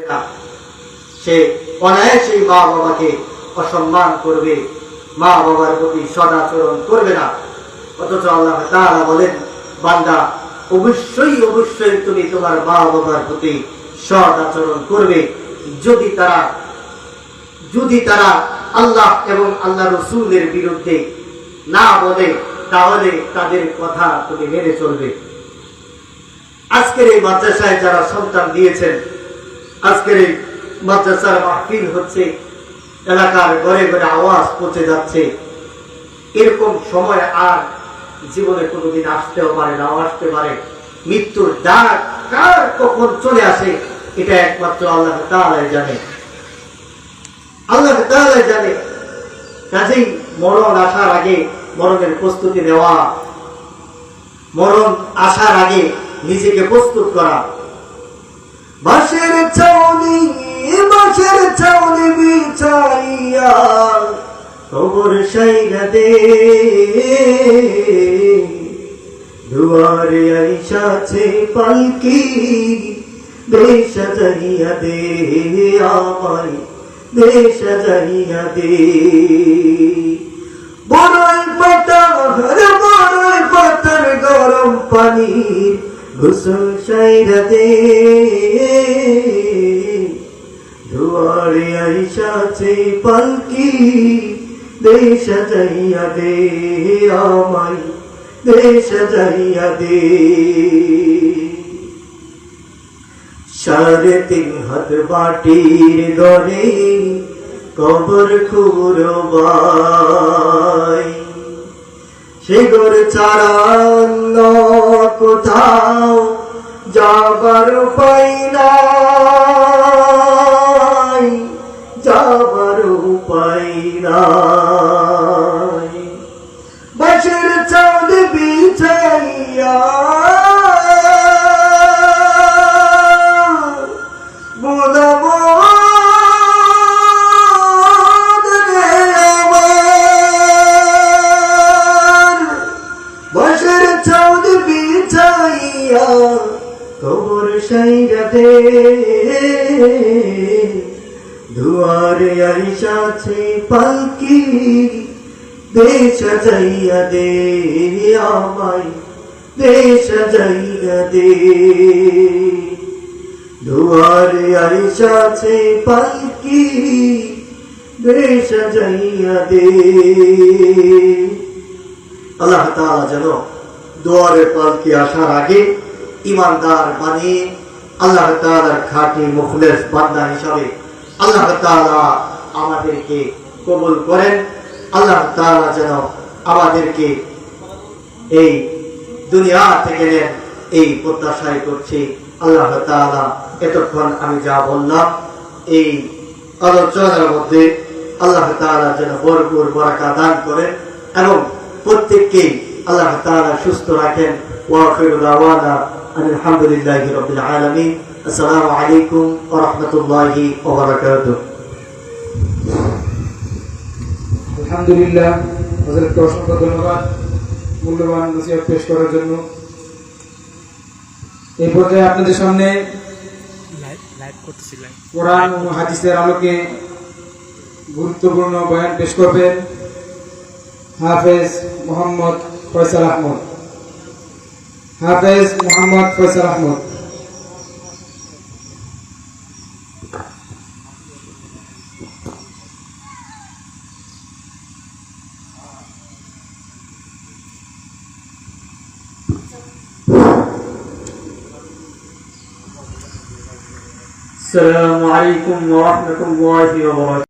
না, সে অনায়াসেই মা বাবাকে অসম্মান করবে, মা বাবার প্রতি সদাচরণ করবে না। অথচ আল্লাহ তাআলা বলেন, বান্দা অবশ্যই অবশ্যই তুমি তোমার মা বাবার প্রতি সৎ আচরণ করবে, যদি তারা আল্লাহ এবং আল্লাহ রসুলের বিরুদ্ধে না বলে, তাহলে তাদের কথা তুমি মেনে চলবে। আজকের এই মাদ্রাসায় যারা সন্তান দিয়েছেন, আজকের এই মাদ্রাসার মাহফিল হচ্ছে, এলাকার ঘরে ঘরে আওয়াজ পৌঁছে যাচ্ছে, এরকম সময় আর জীবনে কোনোদিন আসতেও পারে না, আসতে পারে। মৃত্যুর ডাক কার কখন চলে আসে এটা একমাত্র আল্লাহ তাআলাই জানে, আল্লাহ তাআলাই জানে। কাজেই মরণ আসার আগে মরণের প্রস্তুতি নেওয়া, মরণ আসার আগে নিজেকে প্রস্তুত করা। বাঁশের ছাউনি বিছাইয়া কবর সাইরা দে, দুয়ারে আইসাছে পালকি দেশ সাজাইয়া দে, আমায় দেশ সাজাইয়া দে। বড়ই পাতার গরম পানি গোসল সাইরা দে, দুয়ারে আইসাছে পালকি দেশ সাজাইয়া দে, আমায় দেশ সাজাইয়া দে। 3.5 হাত মাটির ঘরে কবর খুঁড়বাই, সে ঘর ছাড়া অন্য কোথাও যাবার উপায় নাই, যাবার উপায় নাই। বাঁশের ছাউনি বিছাইয়া কবর সাইরা দে, দুয়ারে আইসাছে পালকি দেশ সাজাইয়া দে, আমায় দেশ সাজাইয়া দে। দুয়ারে আইসাছে পালকি দেশ সাজাইয়া দে। আল্লাহ তাআলা যেন দুয়ারে পালকি আসার আগে ইমানদার মানে আল্লাহ তাআলার খাঁটি মুখলেস বান্দা হিসাবে আল্লাহ তাআলা আমাদেরকে কবুল করেন। আল্লাহ তাআলা যেন আমাদেরকে এই দুনিয়া থেকে নেন, এই প্রত্যাশাই করছি। আল্লাহ তাআলা এতক্ষণ আমি যা বললাম এই আলোচনার মধ্যে আল্লাহ তাআলা যেন ভরপুর বারাকা দান করেন এবং প্রত্যেককেই আল্লাহ তাআলা সুস্থ রাখেন। ওয়া আখিরু দাওয়ানা আলহামদুলিল্লাহি রাব্বিল আলামিন। আসসালামু আলাইকুম ওয়া রাহমাতুল্লাহি ওয়া বারাকাতুহু। আলহামদুলিল্লাহ, হযরতকে অসংখ্য ধন্যবাদ মূল্যবান নসিহত পেশ করার জন্য। এই পর্যায়ে আপনাদের সামনে কোরআন ও হাদিসের আলোকে গুরুত্বপূর্ণ বয়ান পেশ করবেন হাফেজ মোহাম্মদ ফয়সাল আহমদ। হাফেজ মোহাম্মদ ফয়সাল আহমদ। السلام عليكم ورحمة الله وبركاته।